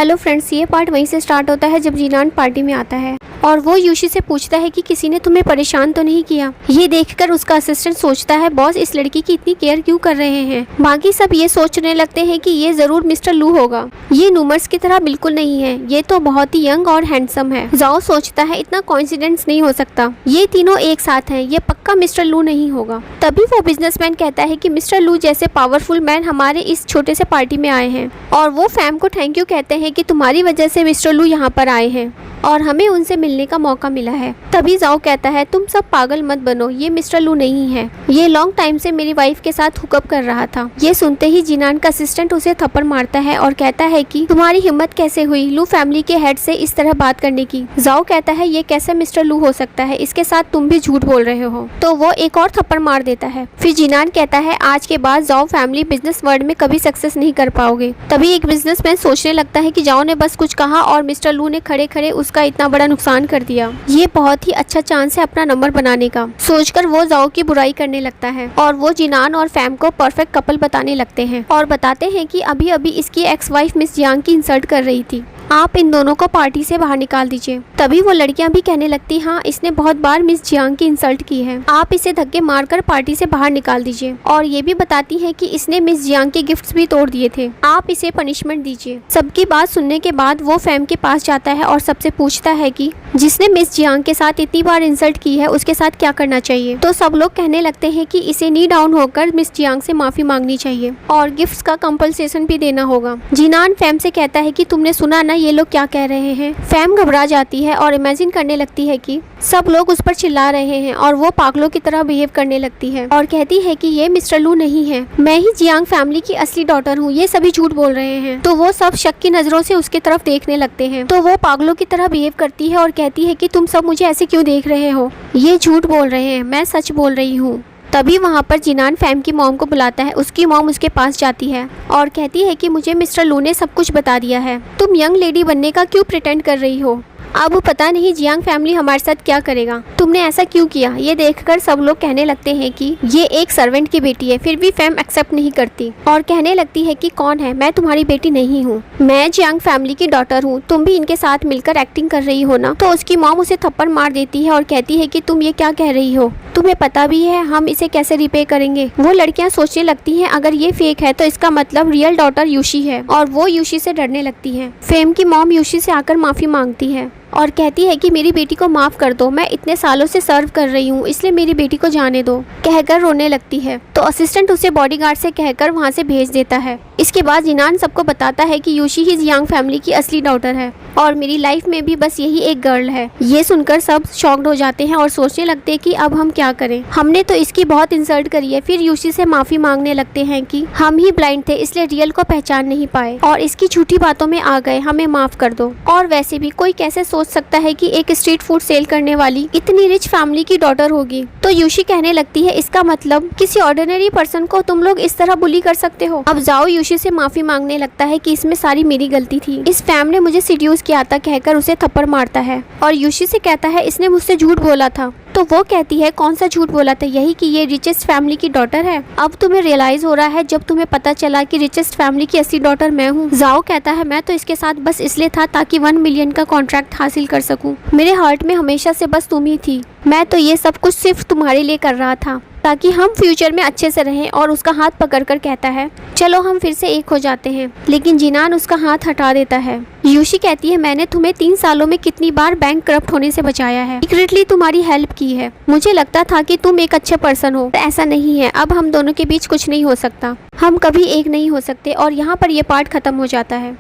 Hello friends, ये part वहीं से स्टार्ट होता है जब जीनान पार्टी में आता है और वो यूशी से पूछता है कि किसी ने तुम्हें परेशान तो नहीं किया। ये देखकर उसका असिस्टेंट सोचता है बॉस इस लड़की की इतनी केयर क्यों कर रहे हैं। बाकी सब ये सोचने लगते हैं कि ये जरूर मिस्टर लू होगा। ये नूमर्स की तरह बिल्कुल नहीं है, ये तो बहुत ही यंग और हैंडसम है। जाओ सोचता है इतना कोइंसिडेंस नहीं हो सकता, ये तीनों एक साथ हैं, ये पक्का मिस्टर लू नहीं होगा। तभी वो बिजनेसमैन कहता है कि मिस्टर लू जैसे पावरफुल मैन हमारे इस छोटे से पार्टी में आए हैं और वो फैम को थैंक यू कहते हैं कि तुम्हारी वजह से मिस्टर लू यहाँ पर आए हैं और हमें उनसे मिलने का मौका मिला है। तभी जाओ कहता है तुम सब पागल मत बनो, ये मिस्टर लू नहीं है, ये लॉन्ग टाइम से मेरी वाइफ के साथ हुकअप कर रहा था। ये सुनते ही जीनान का असिस्टेंट उसे थप्पड़ मारता है और कहता है कि तुम्हारी हिम्मत कैसे हुई लू फैमिली के हेड से इस तरह बात करने की। जाओ कहता है ये कैसे मिस्टर लू हो सकता है, इसके साथ तुम भी झूठ बोल रहे हो। तो वो एक और थप्पड़ मार देता है। फिर जीनान कहता है आज के बाद जाओ फैमिली बिजनेस वर्ल्ड में कभी सक्सेस नहीं कर पाओगे। तभी एक बिजनेसमैन सोचने लगता है कि जाओ ने बस कुछ कहा और मिस्टर लू ने खड़े खड़े उसका इतना बड़ा नुकसान कर दिया। ये बहुत ही अच्छा चांस है अपना नंबर बनाने का। सोचकर वो जाओ की बुराई करने लगता है और वो जीनान और फैम को परफेक्ट कपल बताने लगते हैं और बताते हैं कि अभी अभी इसकी एक्स वाइफ मिस जियांग की इंसल्ट कर रही थी, आप इन दोनों को पार्टी से बाहर निकाल दीजिए। तभी वो लड़कियां भी कहने लगती हाँ इसने बहुत बार मिस जियांग की इंसल्ट की है, आप इसे धक्के मारकर पार्टी से बाहर निकाल दीजिए। और ये भी बताती है कि इसने मिस जियांग के गिफ्ट्स भी तोड़ दिए थे, आप इसे पनिशमेंट दीजिए। सबकी बात सुनने के बाद वो फैम के पास जाता है और सबसे पूछता है कि जिसने मिस जियांग के साथ इतनी बार इंसल्ट की है उसके साथ क्या करना चाहिए। तो सब लोग कहने लगते हैं कि इसे नी डाउन होकर मिस जियांग से माफी मांगनी चाहिए और गिफ्ट्स का कंपनसेशन भी देना होगा। जीनान फैम से कहता है कि तुमने सुना ना ये लोग क्या कह रहे हैं। फैम घबरा जाती है और इमेजिन करने लगती है कि सब लोग उस पर चिल्ला रहे हैं और वो पागलों की तरह बिहेव करने लगती है और कहती है कि ये मिस्टर लू नहीं है, मैं ही जियांग फैमिली की असली डॉटर हूँ, ये सभी झूठ बोल रहे हैं। तो वो सब शक की नजरों से उसकी तरफ देखने लगते हैं। तो वो पागलों की तरह बिहेव करती है और कहती है कि तुम सब मुझे ऐसे क्यों देख रहे हो, ये झूठ बोल रहे हैं, मैं सच बोल रही हूँ। तभी वहाँ पर जीनान फैम की मॉम को बुलाता है। उसकी मॉम उसके पास जाती है और कहती है कि मुझे मिस्टर लू ने सब कुछ बता दिया है, तुम यंग लेडी बनने का क्यों प्रिटेंड कर रही हो। अब पता नहीं जियांग फैमिली हमारे साथ क्या करेगा, तुमने ऐसा क्यों किया। ये देखकर सब लोग कहने लगते हैं कि ये एक सर्वेंट की बेटी है, फिर भी फैम एक्सेप्ट नहीं करती और कहने लगती है कि कौन है, मैं तुम्हारी बेटी नहीं हूँ, मैं जियांग फैमिली की डॉटर हूँ, तुम भी इनके साथ मिलकर एक्टिंग कर रही हो ना। तो उसकी मॉम उसे थप्पड़ मार देती है और कहती है कि तुम ये क्या कह रही हो, तुम्हें पता भी है हम इसे कैसे रिपे करेंगे। वो लड़कियां सोचने लगती हैं अगर ये फेक है तो इसका मतलब रियल डॉटर यूशी है और वो यूशी से डरने लगती है। फेम की मॉम यूशी से आकर माफी मांगती है और कहती है कि मेरी बेटी को माफ कर दो, मैं इतने सालों से सर्व कर रही हूँ इसलिए मेरी बेटी को जाने दो, कहकर रोने लगती है। तो असिस्टेंट उसे बॉडीगार्ड से कहकर वहाँ से भेज देता है। इसके बाद जीनान सबको बताता है कि यूशी ही जियांग फैमिली की असली डॉटर है और मेरी लाइफ में भी बस यही एक गर्ल है। ये सुनकर सब शॉक्ड हो जाते हैं और सोचने लगते हैं कि अब हम क्या करें, हमने तो इसकी बहुत इंसल्ट करी है। फिर यूशी से माफी मांगने लगते हैं कि हम ही ब्लाइंड थे इसलिए रियल को पहचान नहीं पाए और इसकी झूठी बातों में आ गए, हमें माफ कर दो। और वैसे भी कोई कैसे सोच सकता है कि एक स्ट्रीट फूड सेल करने वाली इतनी रिच फैमिली की डॉटर होगी। तो यूशी कहने लगती है इसका मतलब किसी ऑर्डिनरी पर्सन को तुम लोग इस तरह बुली कर सकते हो। अब जाओ यूशी से माफी मांगने लगता है कि इसमें सारी मेरी गलती थी, इस फैम ने मुझे सीड्यूस किया था, कहकर उसे थप्पड़ मारता है और यूशी से कहता है इसने मुझसे झूठ बोला था। तो वो कहती है कौन सा झूठ बोला था, यही कि ये रिचेस्ट फैमिली की डॉटर है। अब तुम्हें रियलाइज हो रहा है जब तुम्हें पता चला कि रिचेस्ट फैमिली की असली डॉटर मैं हूँ। जाओ कहता है मैं तो इसके साथ बस इसलिए था ताकि 1 मिलियन का कॉन्ट्रैक्ट हासिल कर सकूं, मेरे हार्ट में हमेशा से बस तुम ही थी, मैं तो ये सब कुछ सिर्फ तुम्हारे लिए कर रहा था ताकि हम फ्यूचर में अच्छे से रहें। और उसका हाथ पकड़कर कहता है चलो हम फिर से एक हो जाते हैं, लेकिन जीनान उसका हाथ हटा देता है। यूशी कहती है मैंने तुम्हें 3 सालों में कितनी बार बैंक करप्ट होने से बचाया है, सीक्रेटली तुम्हारी हेल्प की है, मुझे लगता था कि तुम एक अच्छे पर्सन हो, ऐसा नहीं है, अब हम दोनों के बीच कुछ नहीं हो सकता, हम कभी एक नहीं हो सकते। और यहाँ पर ये पार्ट खत्म हो जाता है।